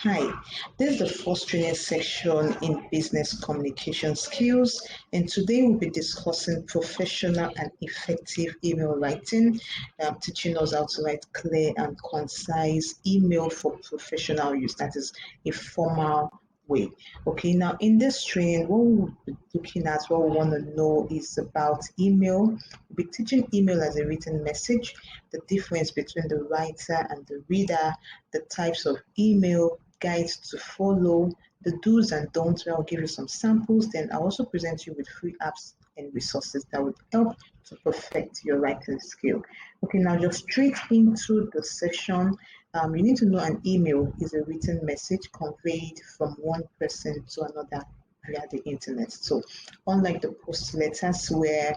Hi, this is the first training section in business communication skills, and today we'll be discussing professional and effective email writing, teaching us how to write clear and concise email for professional use, that is a formal way. Okay, now in this training, what we'll be looking at, what we want to know is about email. We'll be teaching email as a written message, the difference between the writer and the reader, the types of email, guides to follow, the do's and don'ts, where I'll give you some samples. Then I'll also present you with free apps and resources that would help to perfect your writing skill. Okay, now just straight into the session. You need to know an email is a written message conveyed from one person to another via the internet. So, unlike the post letters, where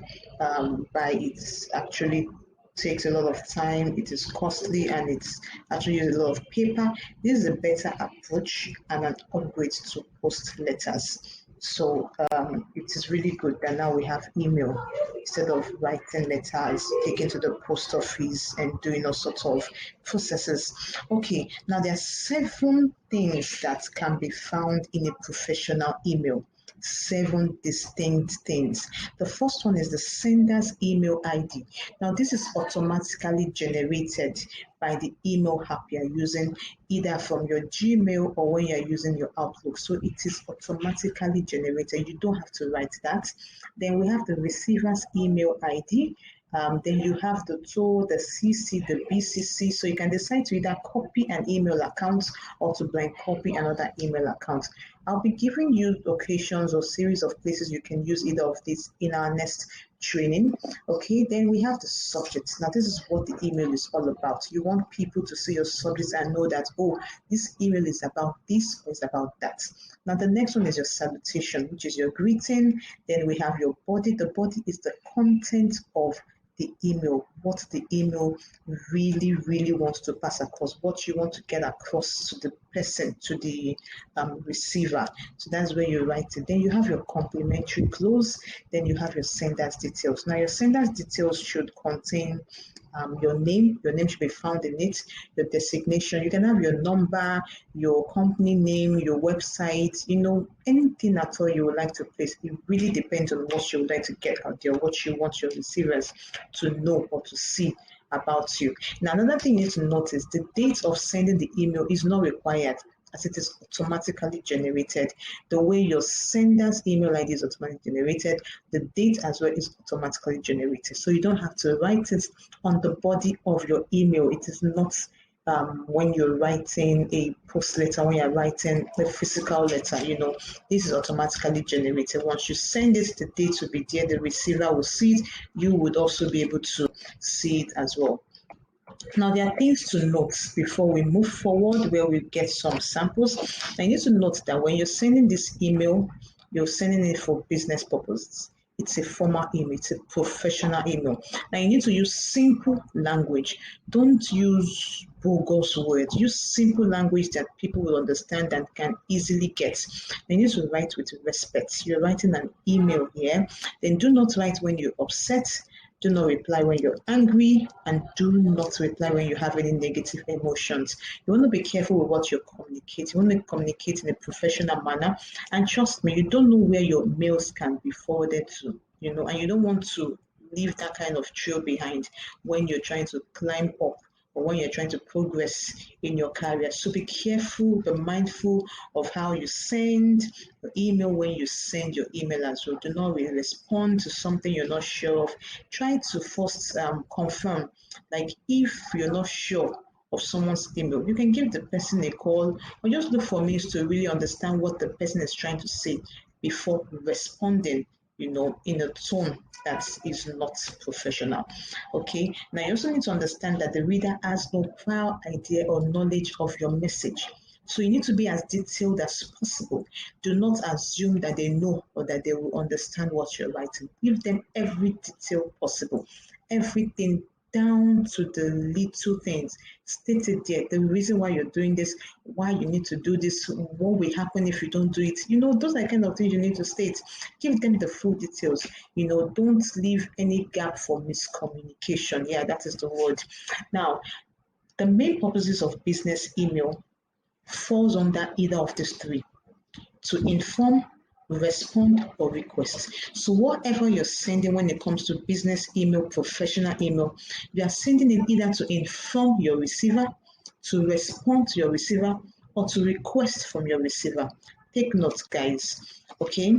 by it's actually takes a lot of time, it is costly, and it's actually uses a lot of paper. This is a better approach and an upgrade to post letters. So it is really good that now we have email instead of writing letters, taking to the post office and doing all sorts of processes. Okay, now there are 7 things that can be found in a professional email. 7 distinct things. The first one is the sender's email ID. Now, this is automatically generated by the email app you're using, either from your Gmail or when you're using your Outlook. So it is automatically generated. You don't have to write that. Then we have the receiver's email ID. Then you have the TOR, the CC, the BCC. So you can decide to either copy an email account or to blind copy another email account. I'll be giving you locations or series of places you can use either of these in our next training. Okay, then we have the subject. Now, this is what the email is all about. You want people to see your subject and know that, oh, this email is about this or is about that. Now, the next one is your salutation, which is your greeting. Then we have your body. The body is the content of the email, what the email really wants to pass across, what you want to get across to the person, to the receiver. So that's where you write it. Then you have your complimentary close. Then you have your sender's details. Now, your sender's details should contain your name. Your name should be found in it. Your designation. You can have your number, your company name, your website. Anything at all you would like to place. It really depends on what you would like to get out there, what you want your receivers to know or to see about you. Now, another thing you need to notice, the date of sending the email is not required, as it is automatically generated. The way your sender's email ID is automatically generated, the date as well is automatically generated. So you don't have to write it on the body of your email. It is not when you're writing a post letter, when you're writing a physical letter, this is automatically generated. Once you send it, the date will be there, the receiver will see it, you would also be able to see it as well. Now, there are things to note before we move forward, where we get some samples. I need to note that when you're sending this email, you're sending it for business purposes. It's a formal email, it's a professional email. Now, you need to use simple language. Don't use bogus words. Use simple language that people will understand and can easily get. You need to write with respect. You're writing an email here. Then do not write when you're upset. Do not reply when you're angry, and do not reply when you have any negative emotions. You want to be careful with what you communicate. You want to communicate in a professional manner. And trust me, you don't know where your mails can be forwarded to, and you don't want to leave that kind of trail behind when you're trying to climb up or when you're trying to progress in your career. So be careful, be mindful of how you send your email when you send your email as well. Do not really respond to something you're not sure of. Try to first confirm. Like, if you're not sure of someone's email, you can give the person a call or just look for means to really understand what the person is trying to say before responding, in a tone that is not professional. Okay, now you also need to understand that the reader has no prior idea or knowledge of your message. So you need to be as detailed as possible. Do not assume that they know or that they will understand what you're writing. Give them every detail possible, everything down to the little things. State it there, the reason why you're doing this, why you need to do this, what will happen if you don't do it. Those are the kind of things you need to state. Give them the full details. Don't leave any gap for miscommunication. Yeah, that is the word. Now, the main purposes of business email falls under either of these three: to inform, respond, or request. So whatever you're sending when it comes to business email, professional email, you are sending it either to inform your receiver, to respond to your receiver, or to request from your receiver. Take note, guys. Okay.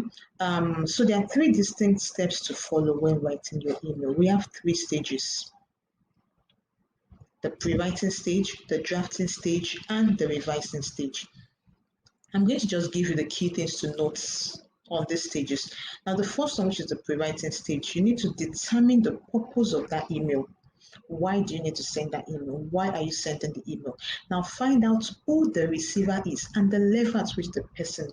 So there are three distinct steps to follow when writing your email. We have three stages: the pre-writing stage, the drafting stage, and the revising stage. I'm going to just give you the key things to note on these stages. Now, the first one, which is the pre-writing stage, you need to determine the purpose of that email. Why do you need to send that email? Why are you sending the email? Now, find out who the receiver is and the level at which the person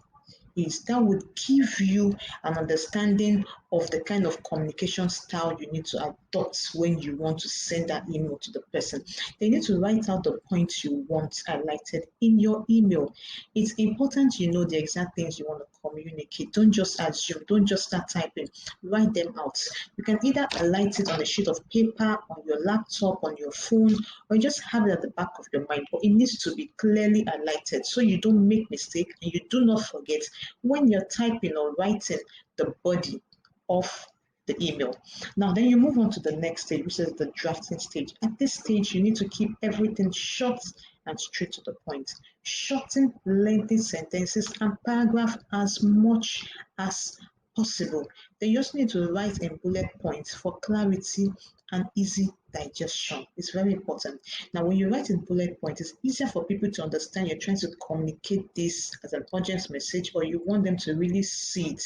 is. That would give you an understanding of the kind of communication style you need to adopt when you want to send that email to the person. They need to write out the points you want highlighted in your email. It's important you know the exact things you want to communicate. Don't just assume, don't just start typing. Write them out. You can either highlight it on a sheet of paper, on your laptop, on your phone, or just have it at the back of your mind. But it needs to be clearly highlighted so you don't make mistake and you do not forget when you're typing or writing the body of the email. Now, then you move on to the next stage, which is the drafting stage. At this stage, you need to keep everything short and straight to the point. Shorten lengthy sentences and paragraph as much as possible. Then you also need to write in bullet points for clarity and easy digestion. It's very important. Now, when you write in bullet points, it's easier for people to understand you're trying to communicate this as an urgent message, or you want them to really see it,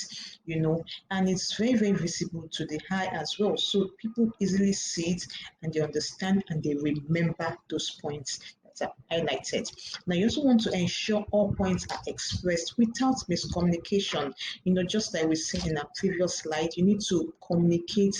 and it's very, very visible to the eye as well. So people easily see it and they understand and they remember those points that are highlighted. Now, you also want to ensure all points are expressed without miscommunication. Just like we said in our previous slide, you need to communicate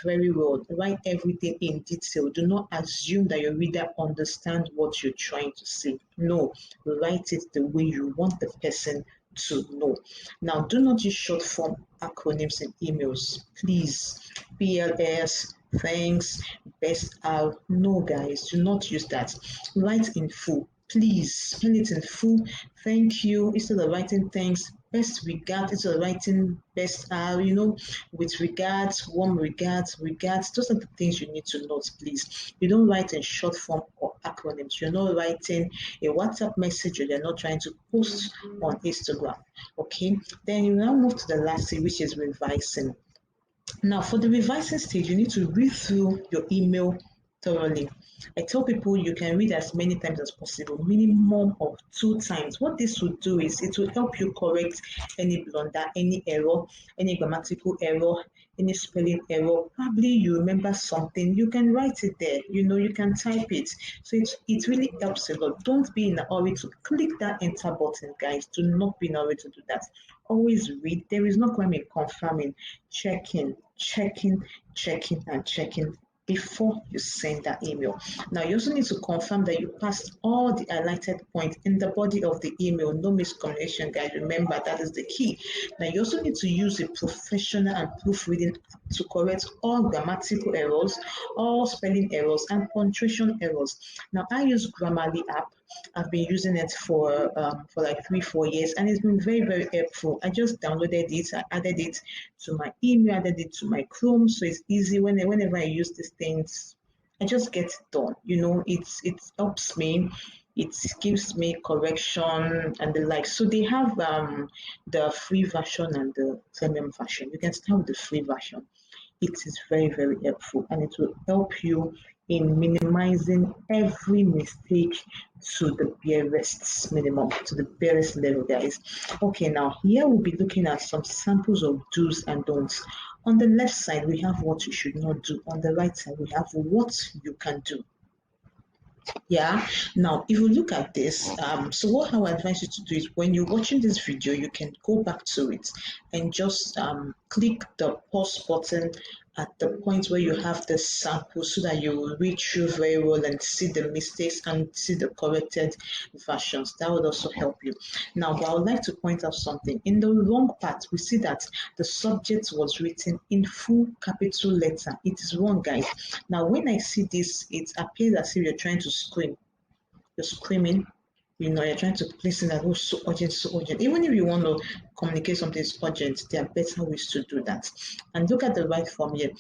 very well. Write everything in detail. Do not assume that your reader understands what you're trying to say. No, write it the way you want the person to know. Now, do not use short form acronyms in emails. Please, PLS, thanks, best out. No, guys, do not use that. Write in full. Please spell it in full. Thank you instead of writing thanks. Best regards instead of writing best with regards, warm regards. Those are the things you need to note, please. You don't write in short form or acronyms. You're not writing a WhatsApp message or you're not trying to post on Instagram. Okay, then you now move to the last stage, which is revising. Now, for the revising stage, you need to read through your email thoroughly. I tell people you can read as many times as possible, minimum of 2 times. What this will do is it will help you correct any blunder, any error, any grammatical error, any spelling error. Probably you remember something, you can write it there. You can type it. So it really helps a lot. Don't be in a hurry to click that enter button, guys. Do not be in a hurry to do that. Always read. There is no crime in confirming, checking, and checking before you send that email. Now, you also need to confirm that you passed all the highlighted points in the body of the email. No miscommunication, guys. Remember, that is the key. Now, you also need to use a professional and proofreading app to correct all grammatical errors, all spelling errors, and punctuation errors. Now, I use Grammarly app. I've been using it for like 3-4 years, and it's been very, very helpful. I just downloaded it, I added it to my email, added it to my Chrome, so it's easy. Whenever I use these things, I just get it done. It helps me. It gives me correction and the like. So they have the free version and the premium version. You can start with the free version. It is very, very helpful, and it will help you in minimizing every mistake to the barest minimum, to the barest level, guys. Okay, now here we'll be looking at some samples of do's and don'ts. On the left side, we have what you should not do. On the right side, we have what you can do. Yeah, now if you look at this, so what I would advise you to do is when you're watching this video, you can go back to it and just click the pause button at the point where you have the sample so that you will read through very well and see the mistakes and see the corrected versions. That would also help you. Now, but I would like to point out something. In the wrong part, we see that the subject was written in full capital letter. It is wrong, guys. Now, when I see this, it appears as if you're trying to scream. You're screaming. You're trying to place in that, oh, so urgent, so urgent. Even if you want to communicate something is urgent, there are better ways to do that. And look at the right form here.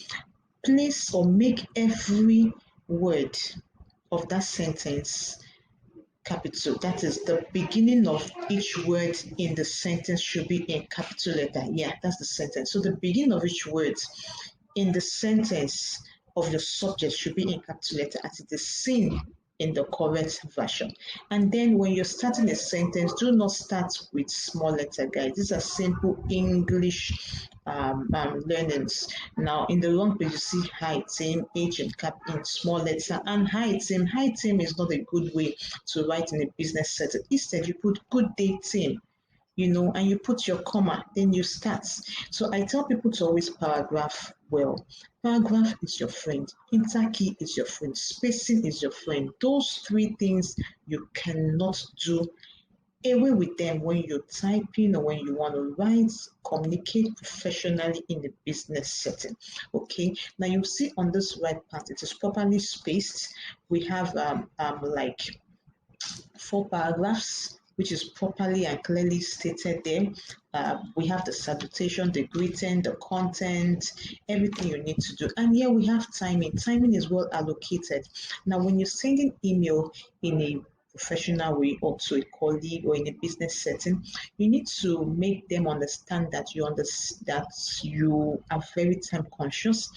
Place or make every word of that sentence capital. That is, the beginning of each word in the sentence should be in capital letter. Yeah, that's the sentence. So the beginning of each word in the sentence of your subject should be in capital letter as it is seen in the correct version. And then when you're starting a sentence, do not start with small letter, guys. These are simple English learnings. Now, in the wrong page, you see hi team, H and cap in small letter, and hi team. Hi team is not a good way to write in a business setting. Instead, you put good day team, and you put your comma, then you start. So I tell people to always paragraph well. Paragraph is your friend. Interkey is your friend. Spacing is your friend. Those three things you cannot do away with them when you're typing or when you want to write, communicate professionally in the business setting. Okay, now you see on this right part, it is properly spaced. We have like 4 paragraphs, which is properly and clearly stated there. We have the salutation, the greeting, the content, everything you need to do. And here we have timing. Timing is well allocated. Now, when you're sending email in a professional way or to a colleague or in a business setting, you need to make them understand that you are very time conscious,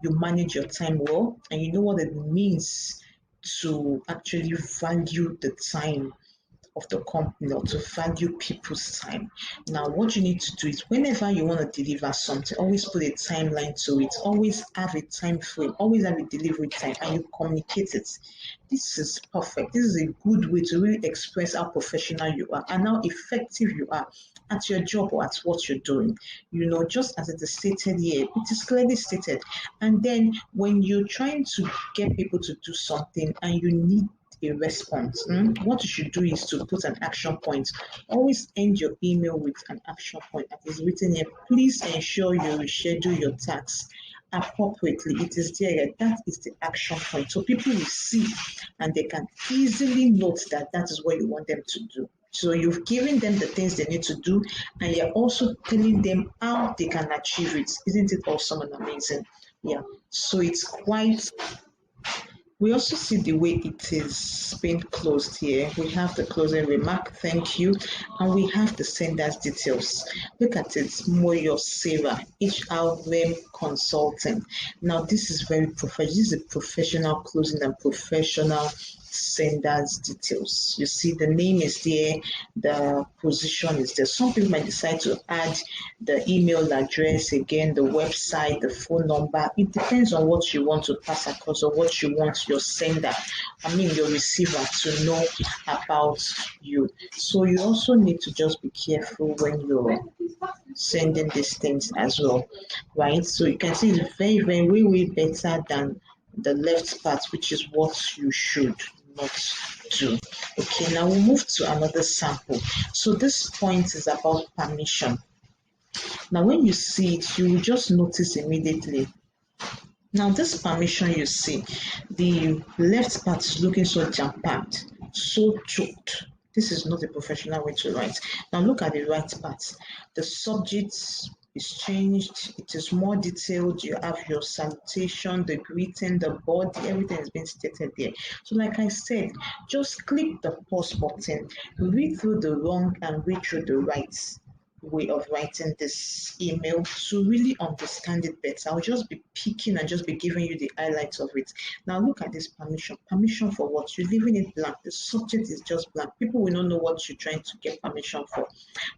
you manage your time well, and you know what it means to actually value the time of the company or to value people's time. Now, what you need to do is whenever you want to deliver something, always put a timeline to it, always have a time frame, always have a delivery time, and you communicate it. This is perfect. This is a good way to really express how professional you are and how effective you are at your job or at what you're doing. Just as it is stated here, it is clearly stated. And then when you're trying to get people to do something and you need a response, what you should do is to put an action point. Always end your email with an action point that is written here. Please ensure you reschedule your tasks appropriately. It is there. That is the action point. So people will see and they can easily note that that is what you want them to do. So you've given them the things they need to do, and you're also telling them how they can achieve it. Isn't it awesome and amazing? Yeah. So it's quite. We also see the way it is being closed here. We have the closing remark, thank you, and we have the sender's details. Look at it, Moyo Sarah, HRM Consulting. Now, this is very professional. This is a professional closing and professional sender's details. You see the name is there, the position is there. Some people might decide to add the email address, again, the website, the phone number. It depends on what you want to pass across or what you want your sender, your receiver to know about you. So you also need to just be careful when you're sending these things as well, right? So you can see it's very, very, way, way better than the left part, which is what you should not do. Okay, now we'll move to another sample. So this point is about permission. Now, when you see it, you will just notice immediately. Now, this permission you see, the left part is looking so jam-packed, so choked. This is not a professional way to write. Now, look at the right part. The subject is changed. It is more detailed. You have your salutation, the greeting, the body, everything is being stated there. So like I said, just click the pause button, read through the wrong and read through the right way of writing this email to really understand it better. I'll just be picking and just be giving you the highlights of it. Now look at this permission. Permission for what? You're leaving it blank. The subject is just blank. People will not know what you're trying to get permission for.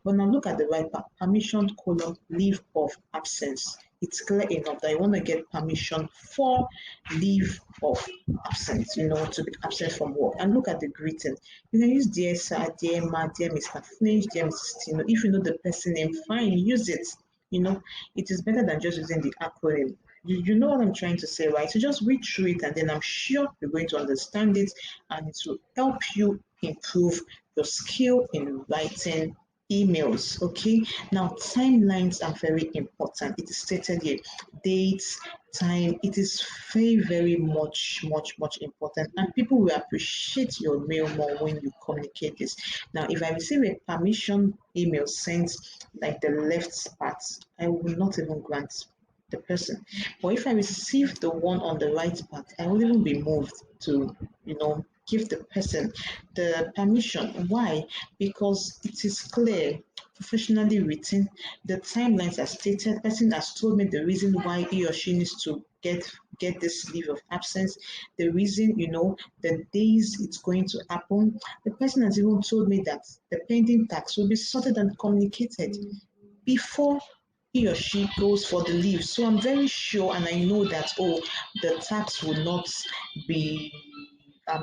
But now look at the right part. Permission column, leave of absence. It's clear enough that you want to get permission for leave of absence, to be absent from work. And look at the greeting. You can use dear sir, dear ma, dear Mr. Flinch, dear Mrs. Tino. If you know the person name, fine, use it. It is better than just using the acronym. You know what I'm trying to say, right? So just read through it and then I'm sure you're going to understand it and it will help you improve your skill in writing emails. Okay, now timelines are very important. It is stated here, dates, time. It is very much important, and people will appreciate your mail more when you communicate this. Now, if I receive a permission email sent like the left part, I will not even grant the person. But if I receive the one on the right part, I will even be moved to, give the person the permission. Why? Because it is clear, professionally written, the timelines are stated, person has told me the reason why he or she needs to get this leave of absence, the reason, the days it's going to happen. The person has even told me that the pending tax will be sorted and communicated before he or she goes for the leave. So I'm very sure and I know that, the tax will not be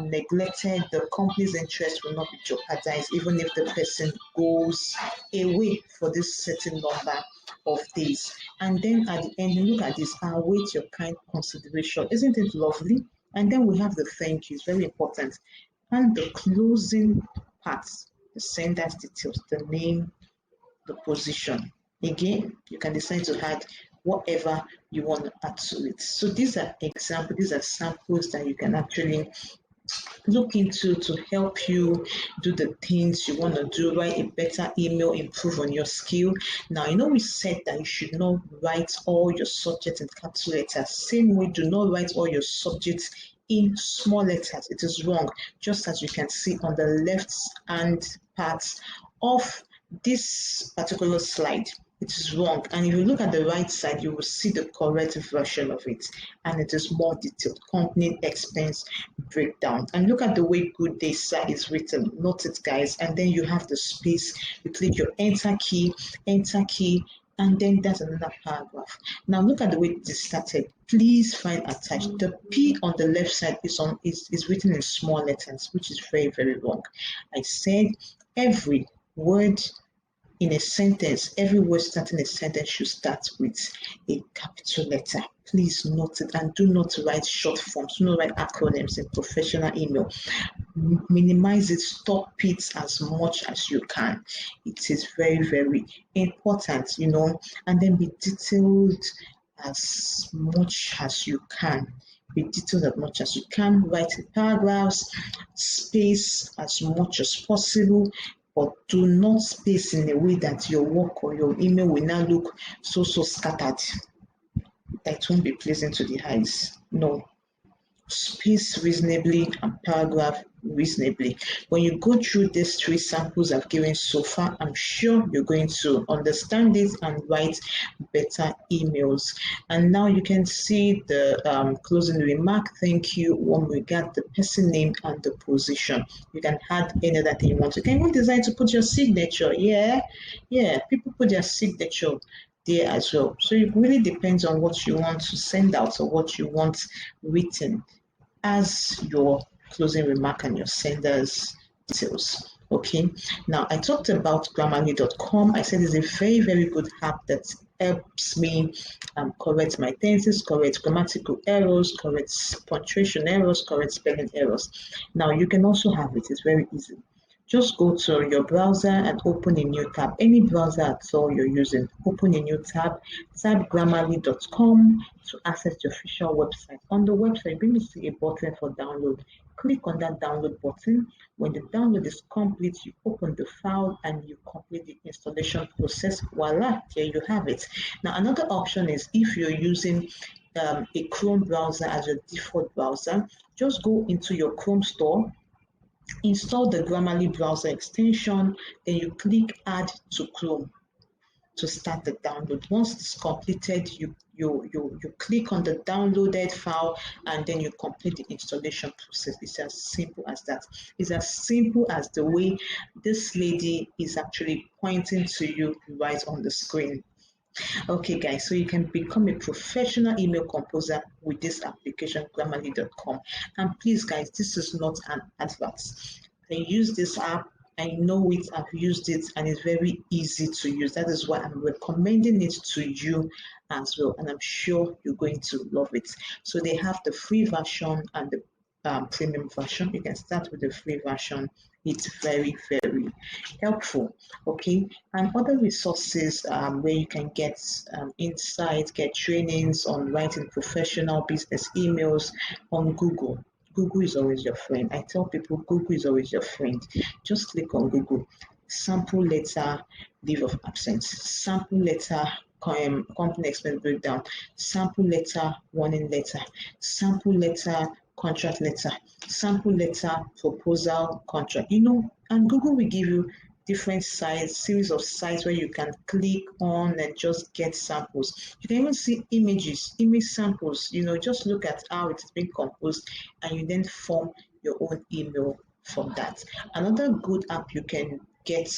neglected, the company's interest will not be jeopardized, even if the person goes away for this certain number of days. And then at the end, look at this, I await your kind consideration. Isn't it lovely? And then we have the thank you, it's very important. And the closing parts, the sender's details, the name, the position. Again, you can decide to add whatever you want to add to it. So these are examples, these are samples that you can actually look into to help you do the things you want to do, write a better email, improve on your skill. Now, we said that you should not write all your subjects in capital letters. Same way, do not write all your subjects in small letters. It is wrong, just as you can see on the left hand part of this particular slide. It is wrong. And if you look at the right side, you will see the correct version of it. And it is more detailed, company expense breakdown. And look at the way Good Day Sir is written. Note it, guys. And then you have the space. You click your enter key, and then that's another paragraph. Now look at the way it is started. Please find attached. The P on the left side is written in small letters, which is very wrong. I said every word in a sentence, every word starting a sentence should start with a capital letter. Please note it, and do not write short forms, do not write acronyms in professional email. Minimize it, stop it as much as you can. It is very important, and then be detailed as much as you can. Be detailed as much as you can. Write in paragraphs, space as much as possible, but do not space in a way that your work or your email will now look so scattered. That won't be pleasing to the eyes. No. Space reasonably and paragraph reasonably. When you go through these 3 samples I've given so far, I'm sure you're going to understand it and write better emails. And now you can see the closing remark, thank you, warm regard, the person name and the position. You can add any other thing you want. You can even decide to put your signature. Yeah, people put their signature there as well. So it really depends on what you want to send out or what you want written as your closing remark and your sender's details. Okay, now I talked about Grammarly.com. I said it's a very good app that helps me correct my tenses, correct grammatical errors, correct punctuation errors, correct spelling errors. Now you can also have it, it's very easy. Just go to your browser and open a new tab. Any browser at all you're using, open a new tab, type Grammarly.com to access the official website. On the website, you're going to see a button for download. Click on that download button. When the download is complete, you open the file and you complete the installation process. Voila, there you have it. Now, another option is if you're using a Chrome browser as your default browser, just go into your Chrome store, install the Grammarly browser extension, then you click Add to Chrome to start the download. Once it's completed, you click on the downloaded file and then you complete the installation process. It's as simple as that. It's as simple as the way this lady is actually pointing to you right on the screen. Okay, guys, so you can become a professional email composer with this application, Grammarly.com. And please, guys, this is not an advert. I use this app, I know it, I've used it, and it's very easy to use. That is why I'm recommending it to you as well, and I'm sure you're going to love it. So they have the free version and the premium version. You can start with the free version it's very, very helpful. Okay, and other resources where you can get insights, get trainings on writing professional business emails on Google. Google is always your friend. I tell people Google is always your friend. Just click on Google. Sample letter, leave of absence. Sample letter, company expense breakdown. Sample letter, warning letter. Sample letter, contract letter. Sample letter, proposal, contract. And Google will give you different sites, series of sites where you can click on and just get samples. You can even see images, image samples, just look at how it's been composed and you then form your own email from that. Another good app you can get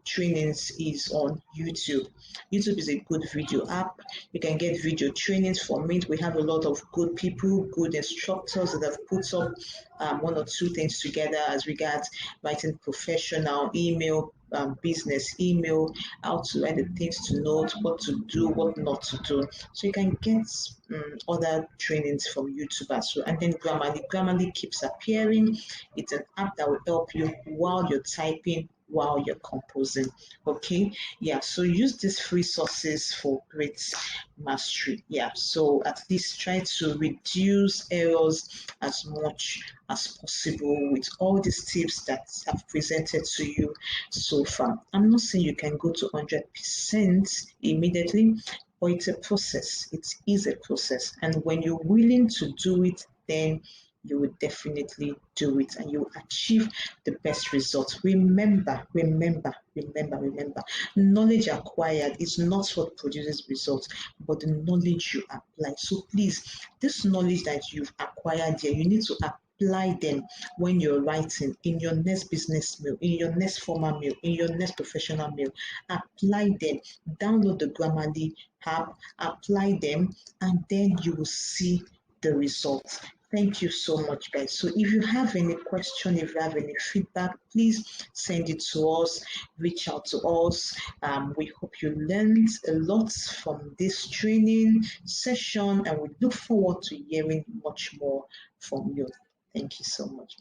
trainings is on YouTube. YouTube is a good video app. You can get video trainings from it. We have a lot of good people, good instructors that have put up one or two things together as regards writing professional email, business email, how to write the things to note, what to do, what not to do. So you can get other trainings from YouTube as well. And then Grammarly. Grammarly keeps appearing. It's an app that will help you while you're typing, while you're composing. Okay, yeah, so use these free sources for great mastery. Yeah, so at least try to reduce errors as much as possible with all these tips that I've presented to you so far. I'm not saying you can go to 100% immediately, but it's a process. It is a process, and when you're willing to do it, then you will definitely do it and you will achieve the best results. Remember, knowledge acquired is not what produces results, but the knowledge you apply. So please, this knowledge that you've acquired here, you need to apply them when you're writing in your next business mail, in your next formal mail, in your next professional mail. Apply them, download the Grammarly app, apply them, and then you will see the results. Thank you so much, guys. So if you have any question, if you have any feedback, please send it to us, reach out to us. We hope you learned a lot from this training session, and we look forward to hearing much more from you. Thank you so much.